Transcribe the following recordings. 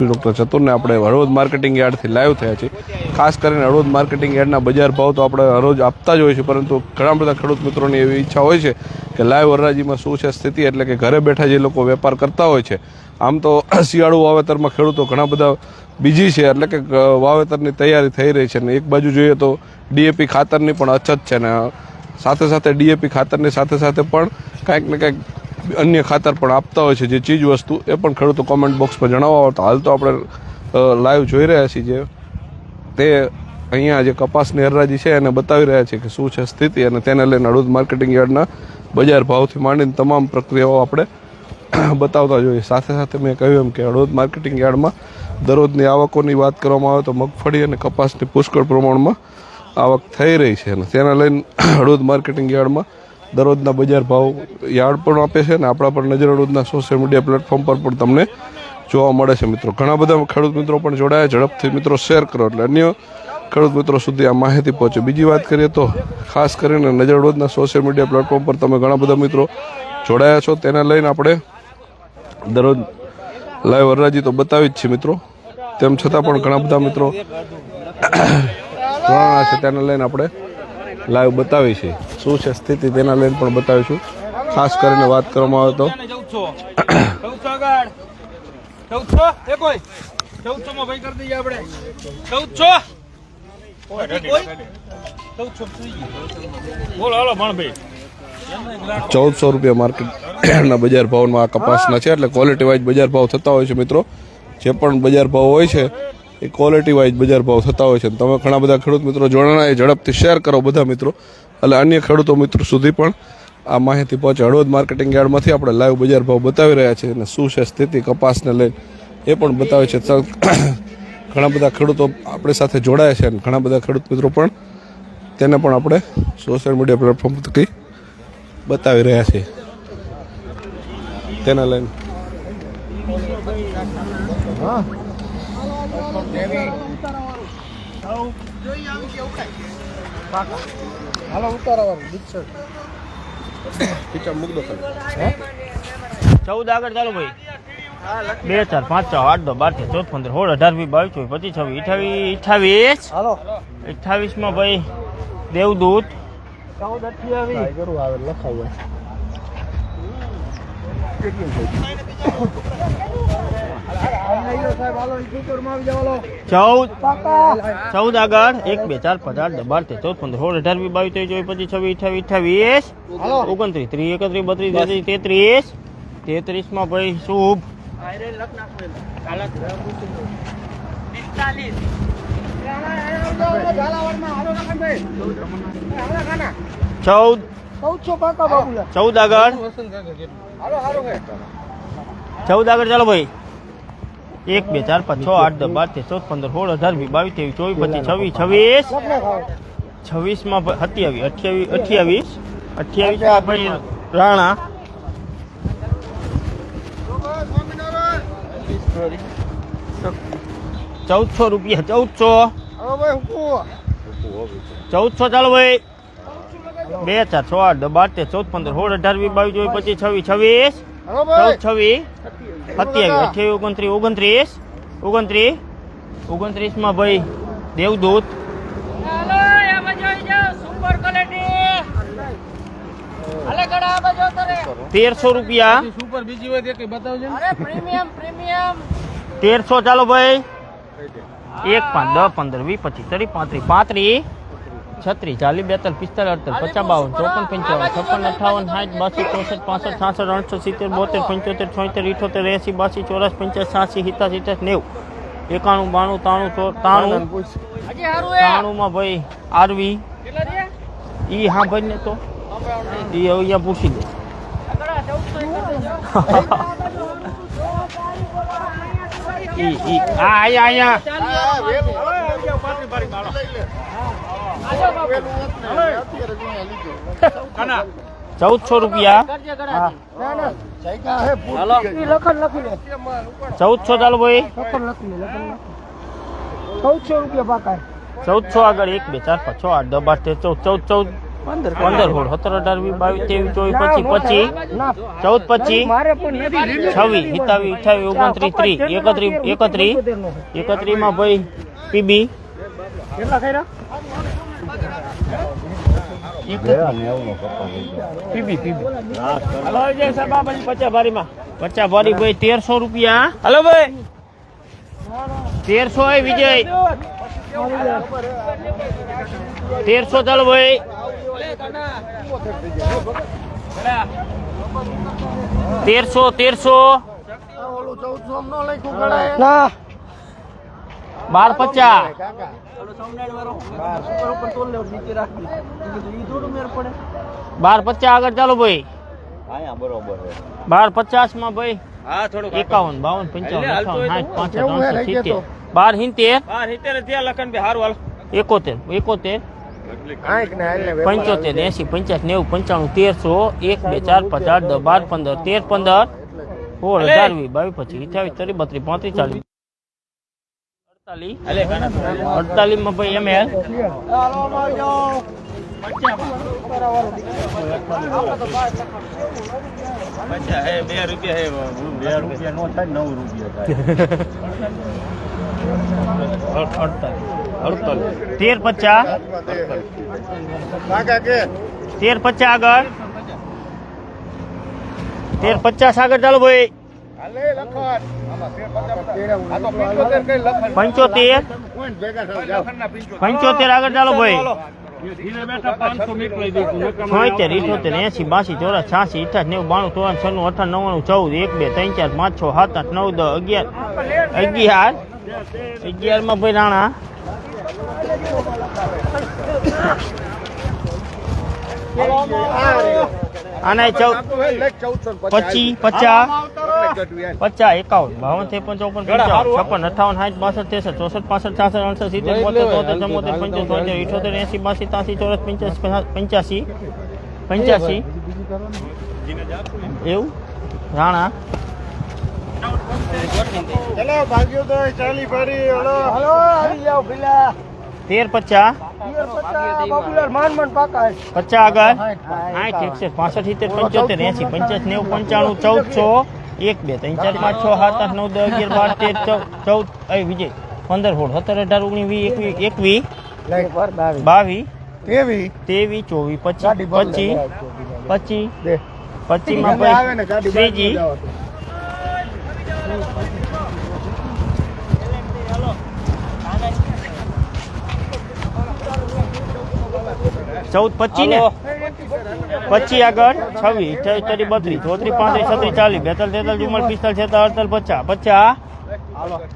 Doctor ચતુરને આપણે Halvad marketing યાર્ડથી live થયા છીએ। ખાસ કરીને હળવદ માર્કેટિંગ યાર્ડના બજાર ભાવ તો આપણે હરરોજ આપતા જ હોય છે, પરંતુ ઘણા બધા ખેડૂત મિત્રોની એવી ઈચ્છા હોય છે કે લાઈવ હરાજીમાં શું છે સ્થિતિ, એટલે કે ઘરે બેઠા જે લોકો વેપાર કરતા હોય છે। આમ તો શિયાળુ વાવેતરમાં ખેડૂતો ઘણા બધા બીજી છે, એટલે કે વાવેતરની તૈયારી થઈ રહી છે, ને એક બાજુ જોઈએ તો ડીએપી ખાતરની પણ અછત છે, ને સાથે સાથે ડીએપી ખાતરની સાથે સાથે પણ કાંઈક ને કાંઈક અન્ય ખાતર પણ આપતા હોય છે, જે ચીજ વસ્તુ એ પણ ખેડૂતો કોમેન્ટ બોક્સમાં જણાવવા આવતા। હાલ તો આપણે લાઈવ જોઈ રહ્યા છીએ જે તે અહીંયા જે કપાસની હરાજી છે એને બતાવી રહ્યા છે કે શું છે સ્થિતિ, અને તેને લઈને હળવદ માર્કેટિંગ યાર્ડના બજાર ભાવથી માંડીને તમામ પ્રક્રિયાઓ આપણે બતાવતા જોઈએ। સાથે સાથે મેં કહ્યું એમ કે હળવદ માર્કેટિંગ યાર્ડમાં દરરોજની આવકોની વાત કરવામાં આવે તો મગફળી અને કપાસની પુષ્કળ પ્રમાણમાં આવક થઈ રહી છે, અને તેના લઈને હળવદ માર્કેટિંગ યાર્ડમાં દરરોજના બજાર ભાવ યાર્ડ પણ આપે છે, અને આપણા પર નજર હળવદના સોશિયલ મીડિયા પ્લેટફોર્મ પર પણ તમને જોવા મળે છે। મિત્રો ઘણા બધા ખેડૂત મિત્રો પણ જોડાયા, ઝડપથી મિત્રો શેર કરો એટલે અન્ય ખેડૂત મિત્રો સુધી આ માહિતી પહોંચે। બીજી વાત કરીએ તો ખાસ કરીને નજર હળવદના સોશિયલ મીડિયા પ્લેટફોર્મ પર તમે ઘણા બધા મિત્રો જોડાયા છો, તેને લઈને આપણે દરરોજ લાઈવ હરાજી તો બતાવી જ છે મિત્રો, તેમ છતાં પણ ઘણા બધા મિત્રો જોડાણા છે, તેને લઈને આપણે લાઈવ બતાવી છે શું છે સ્થિતિ, તેના લઈને પણ બતાવીશું। ખાસ કરીને વાત કરવામાં આવે તો 1400 રૂપિયા માર્કેટના બજાર ભાવમાં આ કપાસના છે, એટલે ક્વોલિટી વાઇઝ બજાર ભાવ થતા હોય છે મિત્રો। જે પણ બજાર ભાવ હોય છે એ ક્વોલિટી વાઇઝ બજાર ભાવ થતા હોય છે। તમે ઘણા બધા ખેડૂત મિત્રો જોડાણા એ ઝડપથી શેર કરો બધા મિત્રો, એટલે અન્ય ખેડૂતો મિત્રો સુધી પણ આ માહિતી પહોંચે। હળવદ માર્કેટિંગ યાર્ડમાંથી આપણે લાઈવ બજાર ભાવ બતાવી રહ્યા છીએ, અને શું છે સ્થિતિ કપાસને લઈને એ પણ બતાવે છે। ઘણા બધા ખેડૂતો આપણી સાથે જોડાયા છે, અને ઘણા બધા ખેડૂત મિત્રો પણ તેને પણ આપણે સોશિયલ મીડિયા પ્લેટફોર્મ થકી બતાવી રહ્યા છીએ, તેના લઈને चौदह आगे चालो भाई 2 4 5 6 8 2 12 13 14 15 16 18 20 22 23 28 में भाई देवदूत 14 આગળ 1 2 4 5 8 10 12 13 14 15 16 18 22 23 25 28 29 30 31 32 33 માં ભાઈ શુભ 14 આગળ 14 આગળ ચાલો ભાઈ 1 2 4 5 6 8 10 12 13 14 15 16 18 22 23 26 માં 28 ભાઈ રાણા 1400 રૂપિયા 1400 ચાલો ભાઈ 2 4 6 8 12 13 14 15 16 18 22 25 26 27 29 માં ભાઈ દેવદૂત 1300 રૂપિયા 1300 ચાલો ભાઈ 1 5 10 15 20 25 30 35 36 40 42 45 56 57 58 56 57 58 62 63 74 75 76 82 84 85 86 87 માં ભાઈ આરવી ઈ હા ભાઈ ને તો ઈ અહીંયા પૂછી દે ઈ આયા 1400 રૂપિયા 1400 ચાલો ભાઈ 1400 રૂપિયા પાકા 1400 આગળ 1 2 4 5 6 8 10 12 13 14 14 15 16 17 18 20 22 23 24 25 26 27 28 29 30 31 માં ભાઈ પીબી પચાસ ભારી ભાઈ 1300 રૂપિયા. હલો ભાઈ 1300 વિજય 1300 ચાલો ભાઈ 1300 1250 આગળ ચાલો ભાઈ 1250 માં ભાઈ 51 52 55 58 70 75 80 85 90 95 1300 1 2 4 5 8 10 12 15 13 15 16 18 20 22 25 28 30 32 35 40 48 માં ભાઈ ML 1350 આગળ 1350 આગળ ચાલો ભાઈ 75 આગળ ચાલો ભાઈ 76 78 80 82 84 86 88 90 92 93 94 95 96 14 1 2 3 4 5 6 7 8 9 10 11 11 માં ભાઈ રાણા 25 50 51 52 53 54 55 56 58 62 63 64 65 66 67 68 70 72 73 74 75 75 80 એવું રાણા ચલો ભાગ્યો તો ચાલી ફરી હલો હલો આવી જાવ પેલા 13 પોપ્યુલર માન પાકા 50 આગળ 60 61 65 70 80 85 90 95 1 2 3 4 5 6 7 8 9 10 11 12 13 14 વિજય 15 16 17 18 19 20 21 22 23 24 25 25 માં ભાઈ શ્રીજી 14 25 ને 25 આગળ 26 28 32 33 35 36 40 42 43 44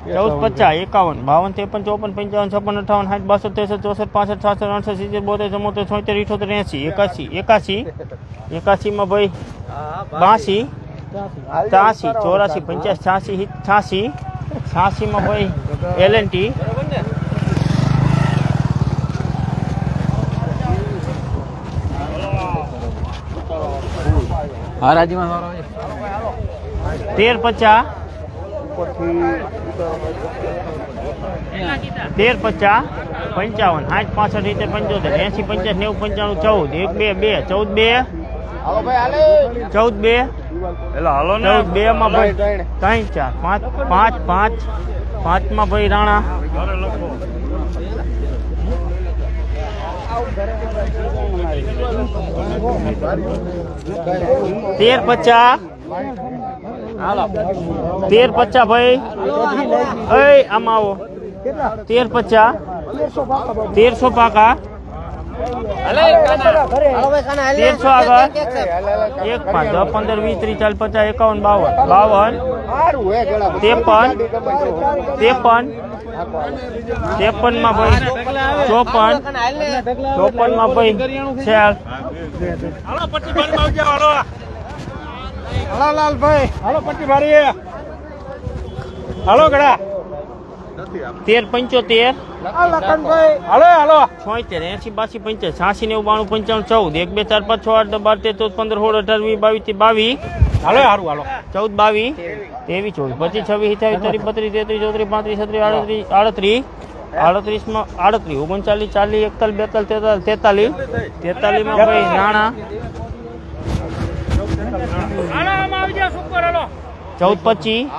45 14 50 51 52 53 54 55 56 58 62 63 64 65 66 67 68 79 80 81 માં ભાઈ 82 83 84 85 86 86 માં ભાઈ એલએનટી 13 50 55 60 65 75 80 85 90 95 14 1 2 2 14 2 14 2 2 માં ભાઈ 3 4 5 5 5 માં ભાઈ રાણા 13 50 ભાઈ આમાં આવો 13 50 1300 પાકા 1300 આગળ 1 5 10 15 20 30 40 50 51 52 માં ભાઈ 54 માં ભાઈ 4 લાલભાઈ હાલો પટ્ટી ભારી હાલો ગડા 13 75 હાલો હાલો 76 80 82 85 86 90 92 95 14 5 6 8 10 12 13 14 15 16 18 20 22 હાલો હારું હાલો 14 22 23 24 25 26 27 30 32 33 34 35 37 38 38 38 માં 38 39 40 41 42 43 માં ભાઈ નાણા 14 25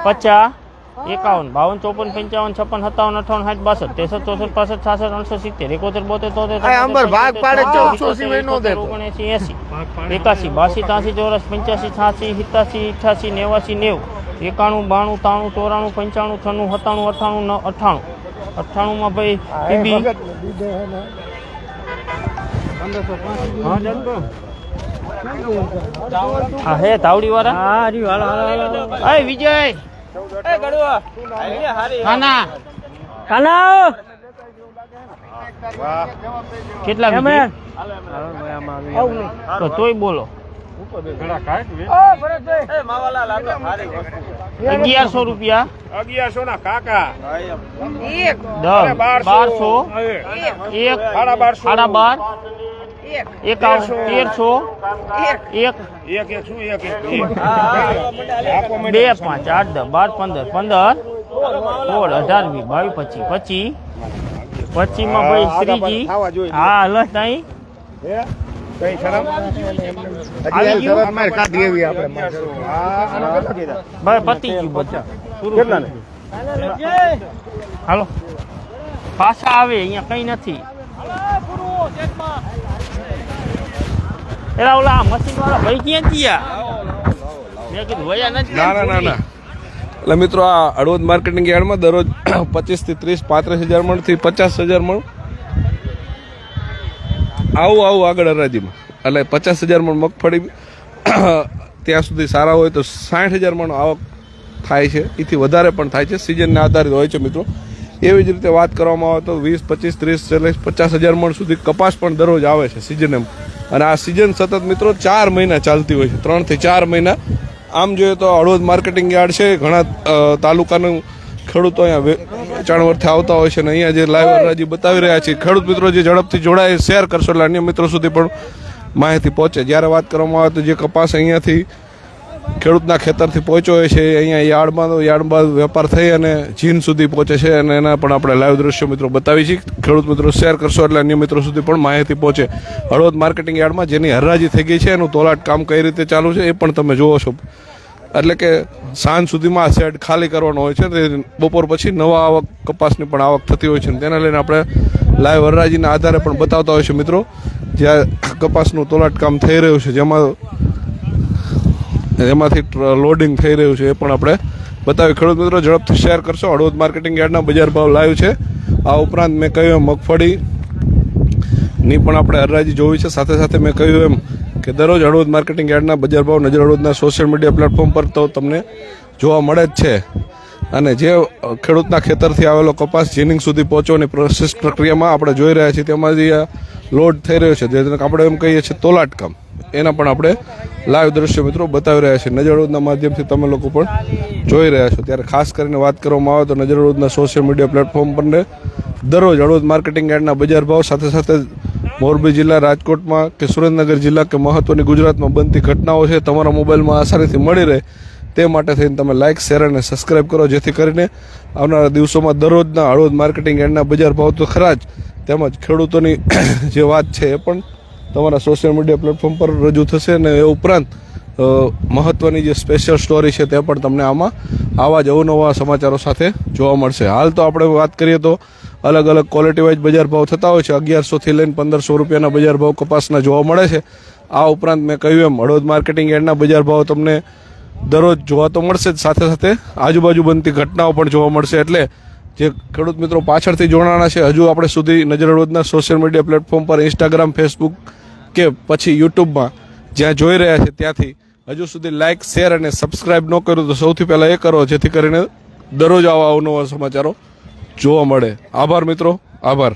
50 51 52 54 55 56 57 58 62 63 64 65 66 68 70 72 અંબર ભાગ પાડે 1480 મહિનો દે 79 80 81 82 83 84 85 86 87 88 90 91 92 93 94 95 96 97 98 98 માં ભાઈ પીબી હા હે તાવડી વાળા એ વિજય કાના કેટલા વિજય? તો તોય બોલો 1100 રૂપિયા 1100 ના કાકા 10 1200 1 2 5 8 10 12 15 16 18 20 22 25 માં ભાઈ શ્રીજી હા હલસ નહીં કઈ શરમ આવી ગયું? અમારે કાઢી એવી આપણે ભાઈ પતી ગયું બધા કેટલા ને હાલો પાછા આવે અહીંયા કઈ નથી એલા ઓલા મશીન વાળા ભાઈ ક્યાં ગયા મેં કીધું વયા નથી ના એટલે મિત્રો આ હળવદ માર્કેટિંગ યાર્ડમાં દરરોજ 25 થી 30 35,000 મણ થી 50,000 મણ આવું આગળ હરાજીમાં એટલે 50,000 મણ મગફળી ત્યાં સુધી સારા હોય તો 60,000 મણ આવક થાય છે, એથી વધારે પણ થાય છે, સિઝનને આધારિત હોય છે મિત્રો. એવી જ રીતે વાત કરવામાં આવે તો 20 25 30 40 50,000 મણ સુધી કપાસ પણ દરરોજ આવે છે સિઝન એમ. અને આ સિઝન સતત મિત્રો 4 મહિના ચાલતી હોય છે, 3 થી 4 મહિના. આમ જોઈએ તો હળવદ માર્કેટિંગ યાર્ડ છે, ઘણા તાલુકાનું ખેડૂતો અહીંયા વેચાણ વર્થે આવતા હોય છે અને અહીંયા જે લાઈવ હરાજી બતાવી રહ્યા છે ખેડૂત મિત્રો જે ઝડપથી જોડાય શેર કરશો એટલે અન્ય મિત્રો સુધી પણ માહિતી પહોંચે. જ્યારે વાત કરવામાં આવે તો જે કપાસ અહીંયાથી ખેડૂતના ખેતરથી પહોંચ્યો હોય છે અહીંયા યાર્ડમાં વેપાર થઈ અને જીન સુધી પહોંચે છે અને એના પણ આપણે લાઈવ દ્રશ્યો મિત્રો બતાવી છીએ. ખેડૂત મિત્રો શેર કરશો એટલે અન્ય મિત્રો સુધી પણ માહિતી પહોંચે. હળવદ માર્કેટિંગ યાર્ડમાં જેની હરાજી થઈ ગઈ છે એનું તોલાટ કામ કઈ રીતે ચાલુ છે એ પણ તમે જુઓ છો. એટલે કે સાંજ સુધીમાં આ શેડ ખાલી કરવાનો હોય છે, બપોર પછી નવા આવક કપાસની પણ આવક થતી હોય છે. તેના લઈને આપણે લાઈવ હરાજીના આધારે પણ બતાવતા હોય છે મિત્રો, જ્યાં કપાસનું તોલાટ કામ થઈ રહ્યું છે, જેમાંથી લોડિંગ થઈ રહ્યું છે એ પણ આપણે બતાવી. ખેડૂત મિત્રો ઝડપથી શેર કરશો. હળવદ માર્કેટિંગ યાર્ડના બજાર ભાવ લાઈવ છે. આ ઉપરાંત મેં કહ્યું એમ મગફળીની પણ આપણે હરાજી જોવી છે. સાથે સાથે મેં કહ્યું એમ કે દરરોજ હળવદ માર્કેટિંગ યાર્ડના બજાર ભાવ નજર હળવદના સોશિયલ મીડિયા પ્લેટફોર્મ પર તો તમને જોવા મળે જ છે. અને જે ખેડૂતના ખેતરથી આવેલો કપાસ જીનિંગ સુધી પહોંચવાની પ્રોસેસ પ્રક્રિયામાં આપણે જોઈ રહ્યા છીએ, તેમાંથી આ લોડ થઈ રહ્યો છે, જેને આપણે એમ કહીએ છીએ તોલાટ કામ, એના પણ આપણે લાઈવ દ્રશ્યો મિત્રો બતાવી રહ્યા છીએ. નજર હળવદના માધ્યમથી તમે લોકો પણ જોઈ રહ્યા છો. ત્યારે ખાસ કરીને વાત કરવામાં આવે તો નજર હળવદના સોશિયલ મીડિયા પ્લેટફોર્મ પર દરરોજ હળવદ માર્કેટિંગ યાર્ડના બજાર ભાવ, સાથે સાથે મોરબી જિલ્લા, રાજકોટમાં કે સુરેન્દ્રનગર જિલ્લા કે મહત્વની ગુજરાતમાં બનતી ઘટનાઓ છે તમારા મોબાઈલમાં આસાનીથી મળી રહે તે માટે થઈને તમે લાઇક, શેર અને સબસ્ક્રાઇબ કરો, જેથી કરીને આવનારા દિવસોમાં દરરોજના હળવદ માર્કેટિંગ યાર્ડના બજાર ભાવ તો ખરા જ, તેમજ ખેડૂતોની જે વાત છે એ પણ તમારા સોશિયલ મીડિયા પ્લેટફોર્મ પર રજૂ થશે. અને એ ઉપરાંત મહત્વની જે સ્પેશિયલ સ્ટોરી છે તે પણ તમને આમાં આવા જ અવનવા સમાચારો સાથે જોવા મળશે. હાલ તો આપણે વાત કરીએ તો અલગ અલગ ક્વોલિટી વાઇઝ બજાર ભાવ થતા હોય છે. 1100થી લઈને 1500 રૂપિયાના બજાર ભાવ કપાસના જોવા મળે છે. આ ઉપરાંત મેં કહ્યું એમ હળવદ માર્કેટિંગ યાર્ડના બજાર ભાવ તમને દરરોજ જોવા તો મળશે જ, સાથે સાથે આજુબાજુ બનતી ઘટનાઓ પણ જોવા મળશે. એટલે જે ખેડૂત મિત્રો પાછળથી જોડાણા છે, હજુ આપણે સુધી નજર હળવદના સોશિયલ મીડિયા પ્લેટફોર્મ પર ઇન્સ્ટાગ્રામ, ફેસબુક કે પછી યુટ્યુબમાં જ્યાં જોઈ રહ્યા છે ત્યાંથી હજુ સુધી લાઇક, શેર અને સબસ્ક્રાઇબ ન કર્યું તો સૌથી પહેલાં એ કરો, જેથી કરીને દરરોજ આવા અવનવા સમાચારો જોવા મળે. આભાર મિત્રો, આભાર.